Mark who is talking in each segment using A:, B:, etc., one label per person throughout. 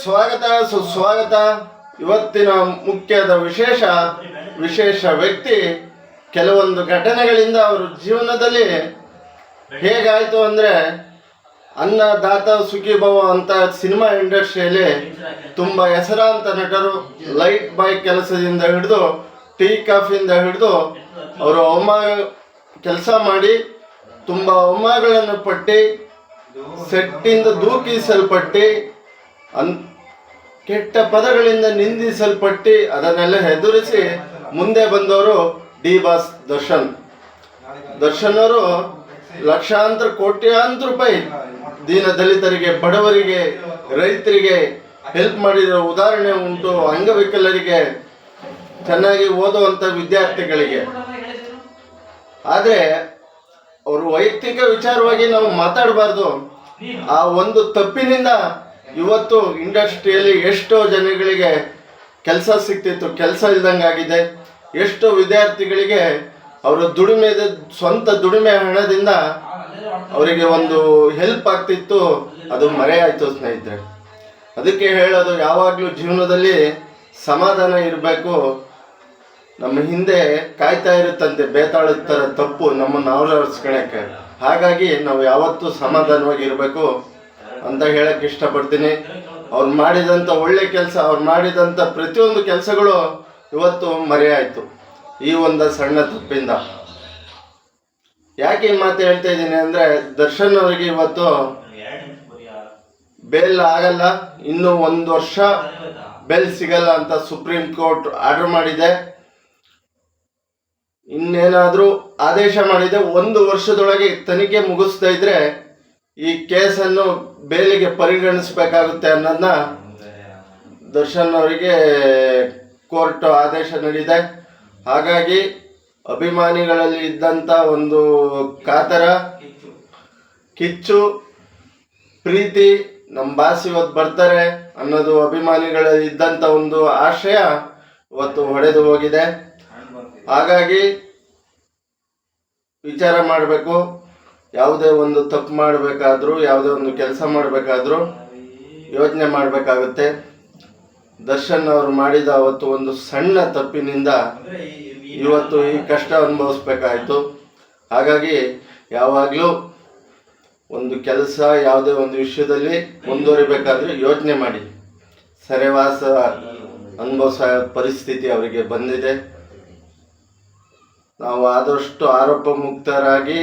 A: ಸ್ವಾಗತ ಸುಸ್ವಾಗತ. ಇವತ್ತಿನ ಮುಖ್ಯದ ವಿಶೇಷ ವ್ಯಕ್ತಿ ಕೆಲವೊಂದು ಘಟನೆಗಳಿಂದ ಅವರ ಜೀವನದಲ್ಲಿ ಹೇಗಾಯಿತು ಅಂದರೆ, ಅನ್ನದಾತ ಸುಖೀಭವ ಅಂತ ಸಿನಿಮಾ ಇಂಡಸ್ಟ್ರಿಯಲ್ಲಿ ತುಂಬ ಹೆಸರಾಂತ ನಟರು. ಲೈಟ್ ಬಾಯ್ ಕೆಲಸದಿಂದ ಹಿಡಿದು ಟೀ ಕಾಫಿಯಿಂದ ಹಿಡಿದು ಅವರು ಕೆಲಸ ಮಾಡಿ ತುಂಬ ಅವಮಾನಗಳನ್ನು ಪಟ್ಟು ಸೆಟ್ಟಿಂದ ದೂಕಿಸಲ್ಪಟ್ಟು ಕೆಟ್ಟ ಪದಗಳಿಂದ ನಿಂದಿಸಲ್ಪಟ್ಟು ಅದನ್ನೆಲ್ಲ ಎದುರಿಸಿ ಮುಂದೆ ಬಂದವರು ಡಿ ಬಾಸ್ ದರ್ಶನ್ ಅವರು ಲಕ್ಷಾಂತರ ಕೋಟ್ಯಾಂತರ ರೂಪಾಯಿ ದೀನ ದಲಿತರಿಗೆ, ಬಡವರಿಗೆ, ರೈತರಿಗೆ ಹೆಲ್ಪ್ ಮಾಡಿರೋ ಉದಾಹರಣೆ ಉಂಟು. ಅಂಗವಿಕಲರಿಗೆ, ಚೆನ್ನಾಗಿ ಓದುವಂಥ ವಿದ್ಯಾರ್ಥಿಗಳಿಗೆ. ಆದರೆ ಅವರು ವೈಯಕ್ತಿಕ ವಿಚಾರವಾಗಿ ನಾವು ಮಾತಾಡಬಾರ್ದು. ಆ ಒಂದು ತಪ್ಪಿನಿಂದ ಇವತ್ತು ಇಂಡಸ್ಟ್ರಿಯಲ್ಲಿ ಎಷ್ಟೋ ಜನಗಳಿಗೆ ಕೆಲಸ ಸಿಗ್ತಿತ್ತು, ಕೆಲಸ ಇಲ್ದಂಗಾಗಿದೆ. ಎಷ್ಟೋ ವಿದ್ಯಾರ್ಥಿಗಳಿಗೆ ಅವರ ಸ್ವಂತ ದುಡಿಮೆ ಹಣದಿಂದ ಅವರಿಗೆ ಒಂದು ಹೆಲ್ಪ್ ಆಗ್ತಿತ್ತು, ಅದು ಮರೆಯಾಯಿತು ಸ್ನೇಹಿತರೆ. ಅದಕ್ಕೆ ಹೇಳೋದು, ಯಾವಾಗಲೂ ಜೀವನದಲ್ಲಿ ಸಮಾಧಾನ ಇರಬೇಕು. ನಮ್ಮ ಹಿಂದೆ ಕಾಯ್ತಾ ಇರುತ್ತಂತೆ ಬೇತಾಳದ ಥರ ತಪ್ಪು ನಮ್ಮನ್ನು ಆವರಿಸ್ಕೊಳ್ಳೋಕ್ಕೆ. ಹಾಗಾಗಿ ನಾವು ಯಾವತ್ತೂ ಸಮಾಧಾನವಾಗಿ ಇರಬೇಕು ಅಂತ ಹೇಳಕ್ಕೆ ಇಷ್ಟಪಡ್ತೀನಿ. ಅವ್ರು ಮಾಡಿದಂಥ ಒಳ್ಳೆ ಕೆಲಸ, ಅವ್ರು ಮಾಡಿದಂಥ ಪ್ರತಿಯೊಂದು ಕೆಲಸಗಳು ಇವತ್ತು ಮರೆಯಾಯಿತು ಈ ಒಂದು ಸಣ್ಣ ತಪ್ಪಿಂದ. ಯಾಕೆ ಈ ಮಾತು ಹೇಳ್ತಾ ಇದ್ದೀನಿ ಅಂದರೆ, ದರ್ಶನ್ ಅವರಿಗೆ ಇವತ್ತು ಬೇಲ್ ಆಗಲ್ಲ, ಇನ್ನೂ 1 ವರ್ಷ ಬೇಲ್ ಸಿಗಲ್ಲ ಅಂತ ಸುಪ್ರೀಂ ಕೋರ್ಟ್ ಆರ್ಡರ್ ಮಾಡಿದೆ. ಇನ್ನೇನಾದರೂ ಆದೇಶ ಮಾಡಿದೆ 1 ವರ್ಷದೊಳಗೆ ತನಿಖೆ ಮುಗಿಸ್ತಾ ಇದ್ರೆ ಈ ಕೇಸನ್ನು ಬೇಲಿಗೆ ಪರಿಗಣಿಸಬೇಕಾಗುತ್ತೆ ಅನ್ನೋದನ್ನ ದರ್ಶನ್ ಅವರಿಗೆ ಕೋರ್ಟ್ ಆದೇಶ ನೀಡಿದೆ. ಹಾಗಾಗಿ ಅಭಿಮಾನಿಗಳಲ್ಲಿ ಇದ್ದಂಥ ಒಂದು ಕಾತರ, ಕಿಚ್ಚು, ಪ್ರೀತಿ, ನಮ್ಮ ಬಾಸ್ ಇವತ್ತು ಬರ್ತಾರೆ ಅನ್ನೋದು ಅಭಿಮಾನಿಗಳಲ್ಲಿ ಇದ್ದಂಥ ಒಂದು ಆಶಯ ಇವತ್ತು ಹೊಡೆದು ಹೋಗಿದೆ. ಹಾಗಾಗಿ ವಿಚಾರ ಮಾಡಬೇಕು. ಯಾವುದೇ ಒಂದು ತಪ್ಪು ಮಾಡಬೇಕಾದ್ರೂ, ಯಾವುದೇ ಒಂದು ಕೆಲಸ ಮಾಡಬೇಕಾದ್ರೂ ಯೋಚನೆ ಮಾಡಬೇಕಾಗುತ್ತೆ. ದರ್ಶನ್ ಅವರು ಮಾಡಿದ ಅವತ್ತು ಒಂದು ಸಣ್ಣ ತಪ್ಪಿನಿಂದ ಇವತ್ತು ಈ ಕಷ್ಟ ಅನುಭವಿಸ್ಬೇಕಾಯಿತು. ಹಾಗಾಗಿ ಯಾವಾಗಲೂ ಒಂದು ಕೆಲಸ, ಯಾವುದೇ ಒಂದು ವಿಷಯದಲ್ಲಿ ಮುಂದುವರಿಬೇಕಾದ್ರೆ ಯೋಚನೆ ಮಾಡಿ. ಸೆರೆವಾಸ ಅನುಭವಿಸೋ ಪರಿಸ್ಥಿತಿ ಅವರಿಗೆ ಬಂದಿದೆ. ನಾವು ಆದಷ್ಟು ಆರೋಪ ಮುಕ್ತರಾಗಿ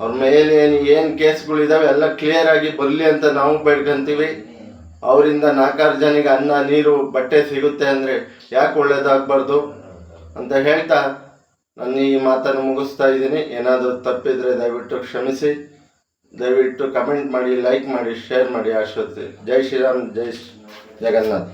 A: ಅವ್ರ ಮೇಲೆ ಏನು ಕೇಸ್ಗಳಿದ್ದಾವೆ ಎಲ್ಲ ಕ್ಲಿಯರ್ ಆಗಿ ಬರಲಿ ಅಂತ ನಾವು ಬೇಡ್ಕೊಂತೀವಿ. ಅವರಿಂದ 4 ಜನಿಗೆ ಅನ್ನ, ನೀರು, ಬಟ್ಟೆ ಸಿಗುತ್ತೆ ಅಂದರೆ ಯಾಕೆ ಒಳ್ಳೇದಾಗಬಾರ್ದು ಅಂತ ಹೇಳ್ತಾ ನಾನು ಈ ಮಾತನ್ನು ಮುಗಿಸ್ತಾ ಇದ್ದೀನಿ. ಏನಾದರೂ ತಪ್ಪಿದರೆ ದಯವಿಟ್ಟು ಕ್ಷಮಿಸಿ. ದಯವಿಟ್ಟು ಕಮೆಂಟ್ ಮಾಡಿ, ಲೈಕ್ ಮಾಡಿ, ಶೇರ್ ಮಾಡಿ, ಆಶೀರ್ವದಿಸಿ. ಜೈ ಶ್ರೀರಾಮ್, ಜೈ ಜಗನ್ನಾಥ್.